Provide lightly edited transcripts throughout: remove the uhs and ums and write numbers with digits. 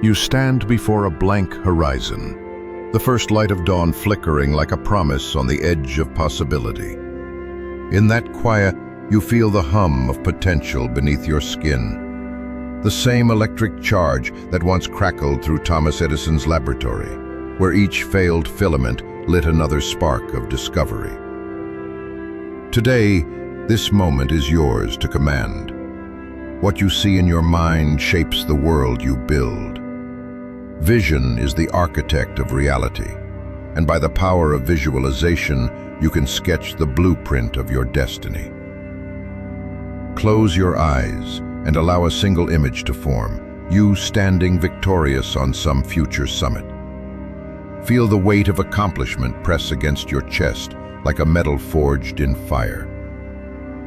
You stand before a blank horizon, the first light of dawn flickering like a promise on the edge of possibility. In that quiet, you feel the hum of potential beneath your skin. The same electric charge that once crackled through Thomas Edison's laboratory, where each failed filament lit another spark of discovery. Today, this moment is yours to command. What you see in your mind shapes the world you build. Vision is the architect of reality, and by the power of visualization, you can sketch the blueprint of your destiny. Close your eyes and allow a single image to form, you standing victorious on some future summit. Feel the weight of accomplishment press against your chest like a metal forged in fire.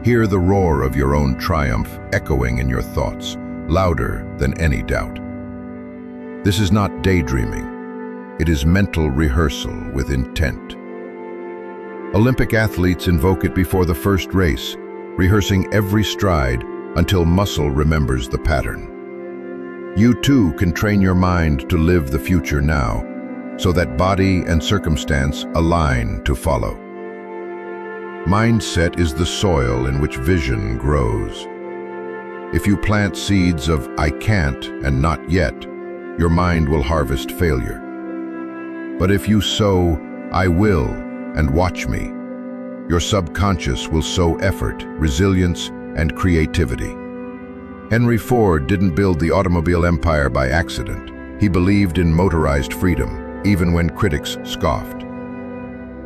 Hear the roar of your own triumph echoing in your thoughts, louder than any doubt. This is not daydreaming. It is mental rehearsal with intent. Olympic athletes invoke it before the first race, rehearsing every stride until muscle remembers the pattern. You too can train your mind to live the future now, so that body and circumstance align to follow. Mindset is the soil in which vision grows. If you plant seeds of "I can't" and "not yet," your mind will harvest failure. But if you sow "I will" and "watch me," your subconscious will sow effort, resilience, and creativity. Henry Ford didn't build the automobile empire by accident. He believed in motorized freedom, even when critics scoffed.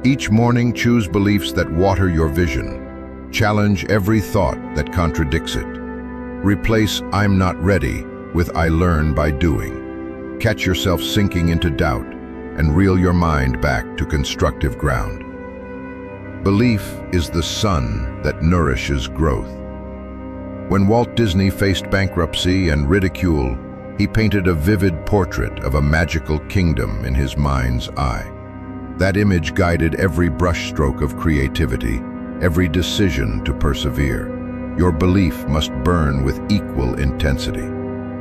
Each morning, choose beliefs that water your vision. Challenge every thought that contradicts it. Replace "I'm not ready" with "I learn by doing." Catch yourself sinking into doubt and reel your mind back to constructive ground. Belief is the sun that nourishes growth. When Walt Disney faced bankruptcy and ridicule, he painted a vivid portrait of a magical kingdom in his mind's eye. That image guided every brushstroke of creativity, every decision to persevere. Your belief must burn with equal intensity.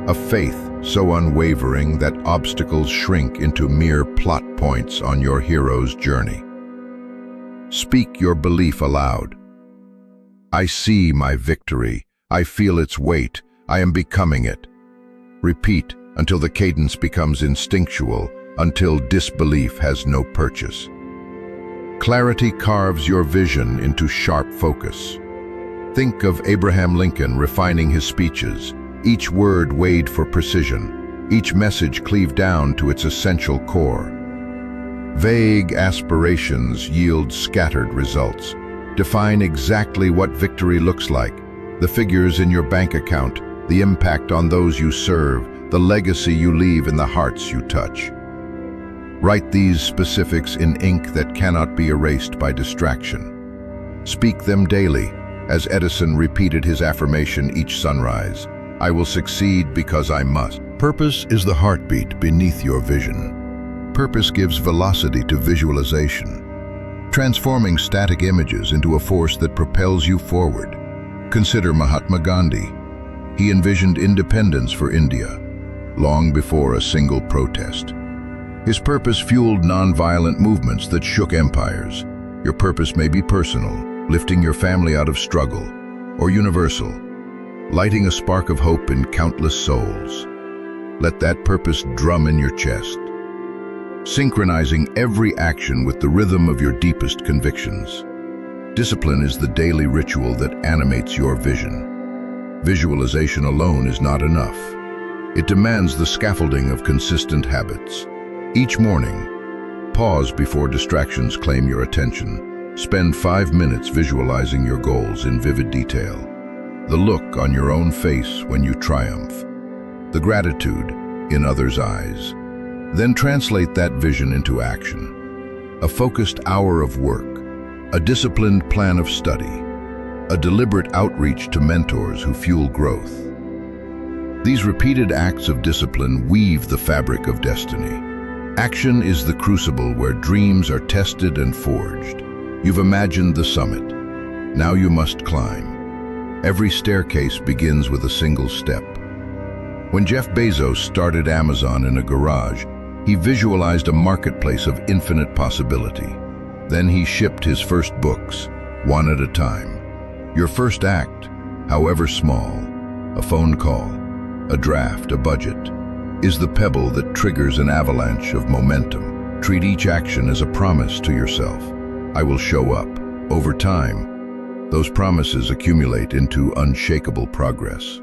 A faith so unwavering that obstacles shrink into mere plot points on your hero's journey. Speak your belief aloud. I see my victory. I feel its weight. I am becoming it. Repeat until the cadence becomes instinctual, until disbelief has no purchase. Clarity carves your vision into sharp focus. Think of Abraham Lincoln refining his speeches, each word weighed for precision, each message cleaved down to its essential core. Vague aspirations yield scattered results. Define exactly what victory looks like, the figures in your bank account, the impact on those you serve, the legacy you leave in the hearts you touch. Write these specifics in ink that cannot be erased by distraction. Speak them daily, as Edison repeated his affirmation each sunrise. I will succeed because I must. Purpose is the heartbeat beneath your vision. Purpose gives velocity to visualization, transforming static images into a force that propels you forward. Consider Mahatma Gandhi. He envisioned independence for India, long before a single protest. His purpose fueled nonviolent movements that shook empires. Your purpose may be personal, lifting your family out of struggle, or universal, lighting a spark of hope in countless souls. Let that purpose drum in your chest, synchronizing every action with the rhythm of your deepest convictions. Discipline is the daily ritual that animates your vision. Visualization alone is not enough. It demands the scaffolding of consistent habits. Each morning, pause before distractions claim your attention. Spend 5 minutes visualizing your goals in vivid detail. The look on your own face when you triumph. The gratitude in others' eyes. Then translate that vision into action. A focused hour of work, a disciplined plan of study, a deliberate outreach to mentors who fuel growth. These repeated acts of discipline weave the fabric of destiny. Action is the crucible where dreams are tested and forged. You've imagined the summit. Now you must climb. Every staircase begins with a single step. When Jeff Bezos started Amazon in a garage, he visualized a marketplace of infinite possibility. Then he shipped his first books, one at a time. Your first act, however small, a phone call, a draft, a budget, is the pebble that triggers an avalanche of momentum. Treat each action as a promise to yourself. I will show up. Over time, those promises accumulate into unshakable progress.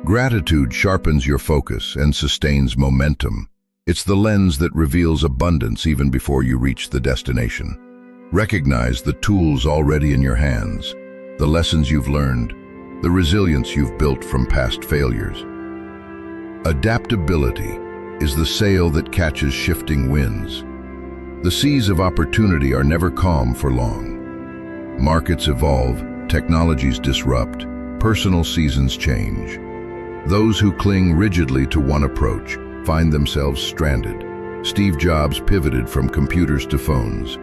Gratitude sharpens your focus and sustains momentum. It's the lens that reveals abundance even before you reach the destination. Recognize the tools already in your hands, the lessons you've learned, the resilience you've built from past failures. Adaptability is the sail that catches shifting winds. The seas of opportunity are never calm for long. Markets evolve, technologies disrupt, personal seasons change. Those who cling rigidly to one approach find themselves stranded. Steve Jobs pivoted from computers to phones,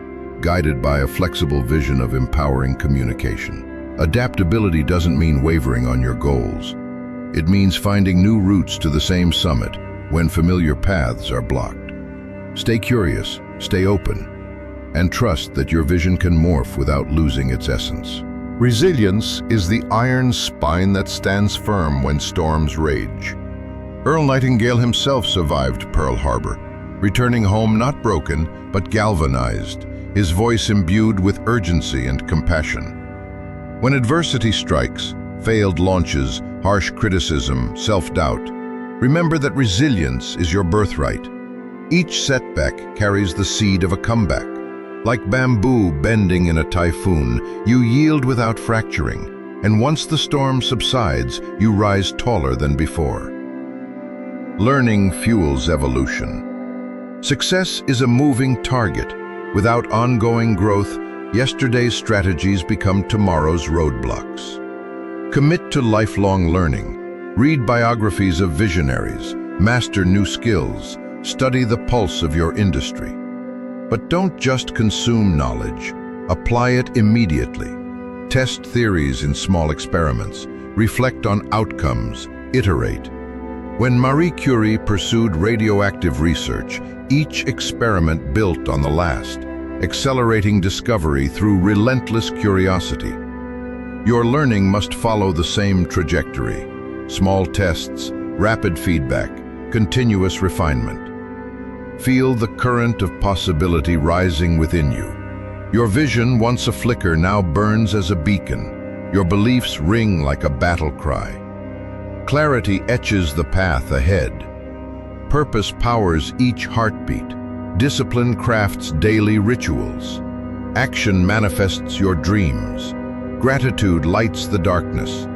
guided by a flexible vision of empowering communication. Adaptability doesn't mean wavering on your goals. It means finding new routes to the same summit when familiar paths are blocked. Stay curious, stay open, and trust that your vision can morph without losing its essence. Resilience is the iron spine that stands firm when storms rage. Earl Nightingale himself survived Pearl Harbor, returning home not broken, but galvanized, his voice imbued with urgency and compassion. When adversity strikes, failed launches, harsh criticism, self-doubt, remember that resilience is your birthright. Each setback carries the seed of a comeback. Like bamboo bending in a typhoon, you yield without fracturing, and once the storm subsides, you rise taller than before. Learning fuels evolution. Success is a moving target. Without ongoing growth, yesterday's strategies become tomorrow's roadblocks. Commit to lifelong learning. Read biographies of visionaries, master new skills, study the pulse of your industry. But don't just consume knowledge, apply it immediately. Test theories in small experiments, reflect on outcomes, iterate. When Marie Curie pursued radioactive research, each experiment built on the last, accelerating discovery through relentless curiosity. Your learning must follow the same trajectory. Small tests, rapid feedback, continuous refinement. Feel the current of possibility rising within you. Your vision, once a flicker, now burns as a beacon. Your beliefs ring like a battle cry. Clarity etches the path ahead. Purpose powers each heartbeat. Discipline crafts daily rituals. Action manifests your dreams. Gratitude lights the darkness.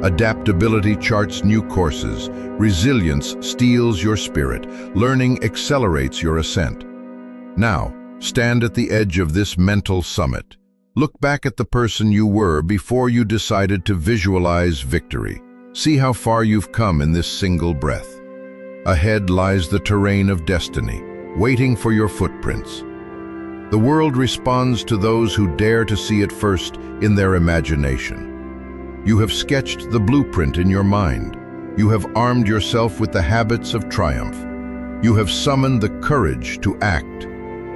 Adaptability charts new courses. Resilience steels your spirit. Learning accelerates your ascent. Now, stand at the edge of this mental summit. Look back at the person you were before you decided to visualize victory. See how far you've come in this single breath. Ahead lies the terrain of destiny, waiting for your footprints. The world responds to those who dare to see it first in their imagination. You have sketched the blueprint in your mind. You have armed yourself with the habits of triumph. You have summoned the courage to act.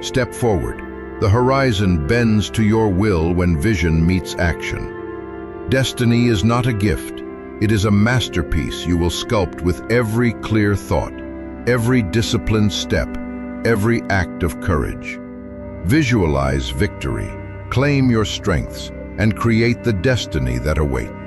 Step forward. The horizon bends to your will when vision meets action. Destiny is not a gift. It is a masterpiece you will sculpt with every clear thought, every disciplined step, every act of courage. Visualize victory, claim your strengths, and create the destiny that awaits.